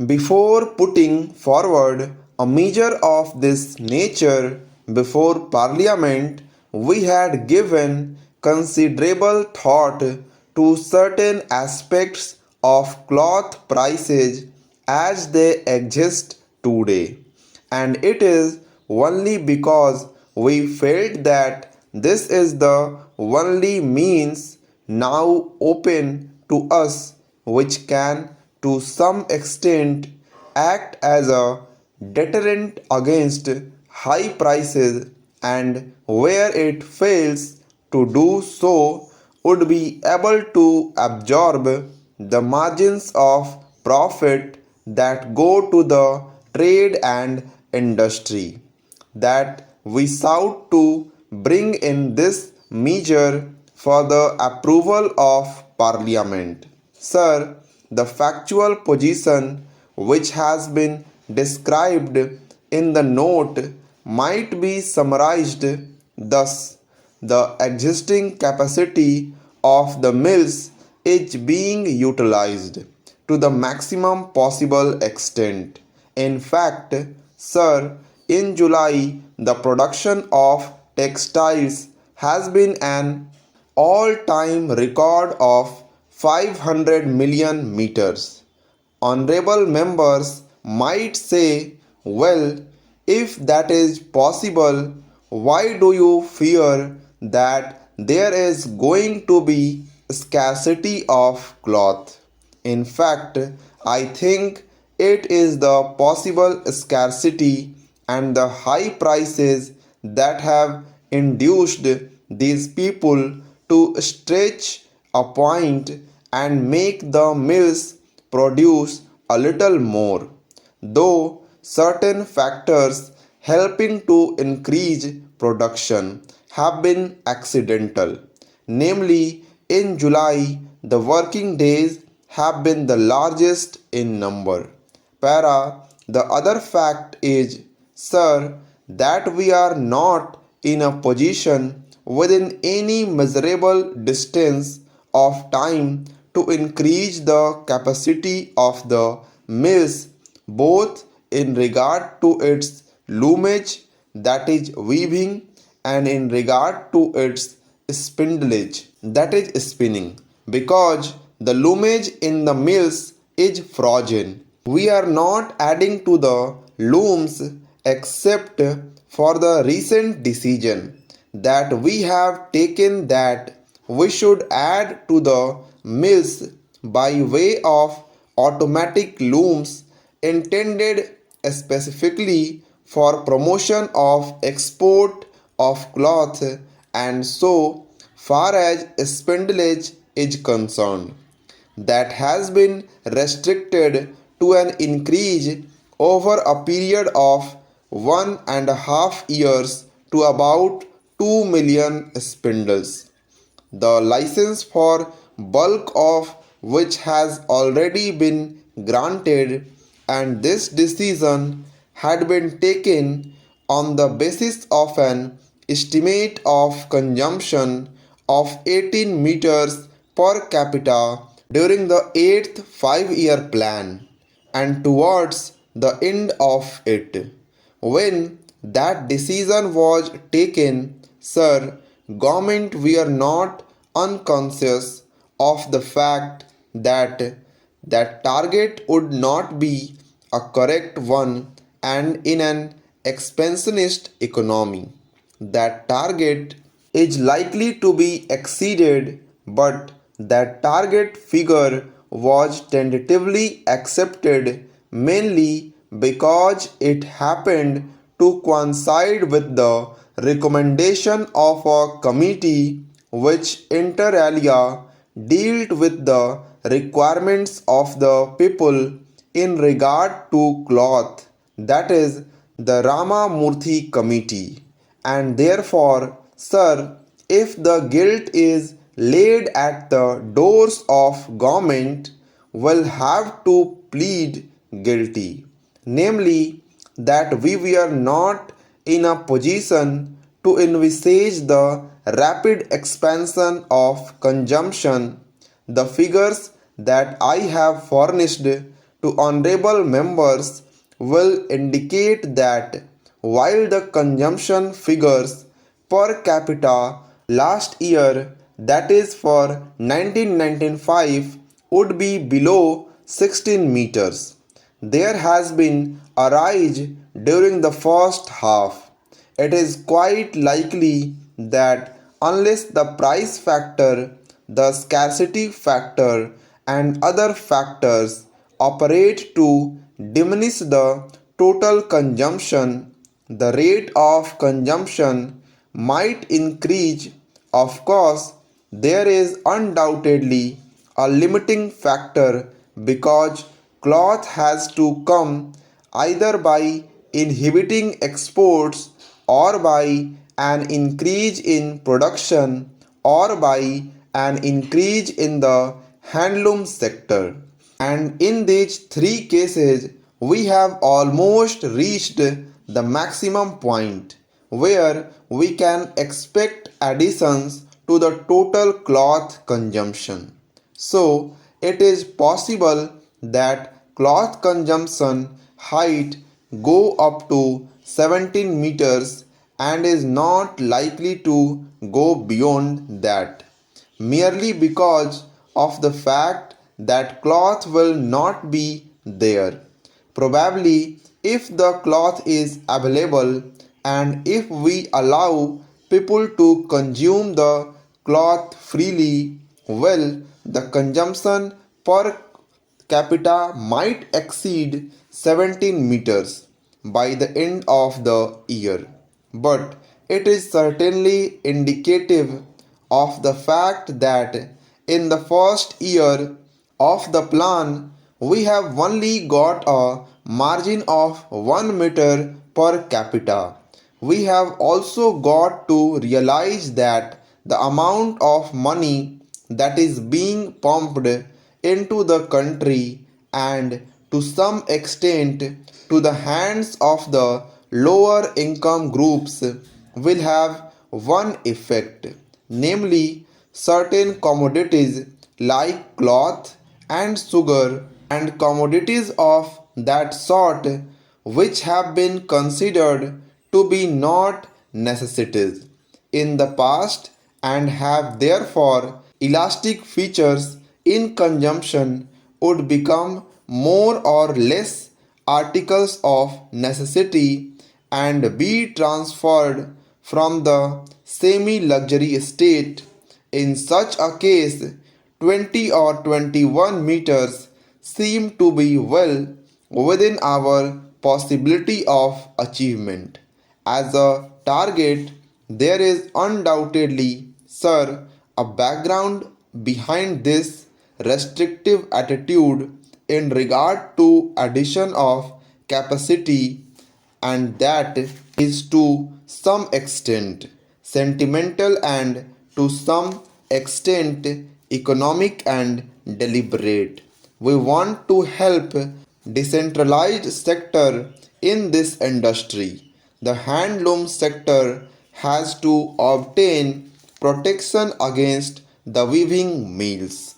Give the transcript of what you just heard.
Before putting forward a measure of this nature before Parliament, we had given considerable thought to certain aspects of cloth prices as they exist today, and it is only because we felt that this is the only means now open to us which can to some extent act as a deterrent against high prices, and where it fails to do so would be able to absorb the margins of profit that go to the trade and industry that we sought to bring in this measure for the approval of Parliament. Sir, the factual position which has been described in the note might be summarized thus: the existing capacity of the mills is being utilized to the maximum possible extent. In fact, sir, in July, the production of textiles has been an all-time record of 500 million meters. Honorable members might say, well, if that is possible, why do you fear that there is going to be scarcity of cloth? In fact, I think it is the possible scarcity and the high prices that have induced these people to stretch a point and make the mills produce a little more, though certain factors helping to increase production have been accidental. Namely, in July, the working days have been the largest in number. The other fact is, sir, that we are not in a position within any measurable distance of time to increase the capacity of the mills both in regard to its loomage, that is weaving, and in regard to its spindlage, that is spinning, because the loomage in the mills is frozen. We are not adding to the looms except for the recent decision that we have taken that we should add to the mills by way of automatic looms intended specifically for promotion of export of cloth, and so far as spindlage is concerned, that has been restricted to an increase over a period of 1.5 years to about 2 million spindles. The license for bulk of which has already been granted, and this decision had been taken on the basis of an estimate of consumption of 18 meters per capita during the 8th 5-year plan, and towards the end of it. When that decision was taken, sir, government were not unconscious of the fact that that target would not be a correct one, and in an expansionist economy that target is likely to be exceeded, but that target figure was tentatively accepted mainly because it happened to coincide with the recommendation of a committee which inter alia dealt with the requirements of the people in regard to cloth, that is, the Rama Murthy committee. And therefore, sir, if the guilt is laid at the doors of government, will have to plead guilty, namely that we were not in a position to envisage the rapid expansion of consumption. The figures that I have furnished to honorable members will indicate that while the consumption figures per capita last year, that is for 1995, would be below 16 meters, there has been a rise during the first half. It is quite likely that unless the price factor, the scarcity factor, and other factors operate to diminish the total consumption, the rate of consumption might increase. Of course, there is undoubtedly a limiting factor because cloth has to come either by inhibiting exports or by an increase in production or by an increase in the handloom sector. And in these three cases, we have almost reached the maximum point where we can expect additions to the total cloth consumption. So, it is possible that cloth consumption height go up to 17 meters and is not likely to go beyond that merely because of the fact that cloth will not be there. Probably, if the cloth is available and if we allow people to consume the cloth freely, well, the consumption per capita might exceed 17 meters by the end of the year. But it is certainly indicative of the fact that in the first year of the plan, we have only got a margin of 1 meter per capita. We have also got to realize that the amount of money that is being pumped into the country and to some extent to the hands of the lower income groups will have one effect, namely certain commodities like cloth and sugar and commodities of that sort which have been considered to be not necessities in the past and have therefore elastic features in consumption would become more or less articles of necessity and be transferred from the semi luxury state. In such a case, 20 or 21 meters seem to be well within our possibility of achievement. As a target, there is undoubtedly, sir, a background behind this restrictive attitude in regard to addition of capacity, and that is to some extent sentimental and to some extent economic and deliberate. We want to help decentralized sector in this industry. The handloom sector has to obtain protection against the weaving mills.